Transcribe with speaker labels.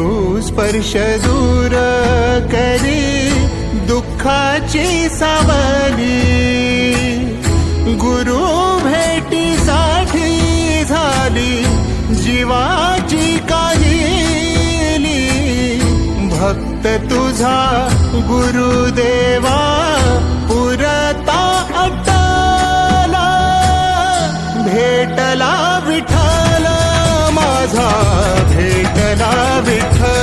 Speaker 1: गुरु स्पर्श दूर करी दुःखाची सावली। गुरु भेटीसाठी झाली जीवाची काहिली। भक्त तुझा गुरुदेवा पुरता अट्टला। भेटला विठ्ठल माझा, भेटला विठ्ठल।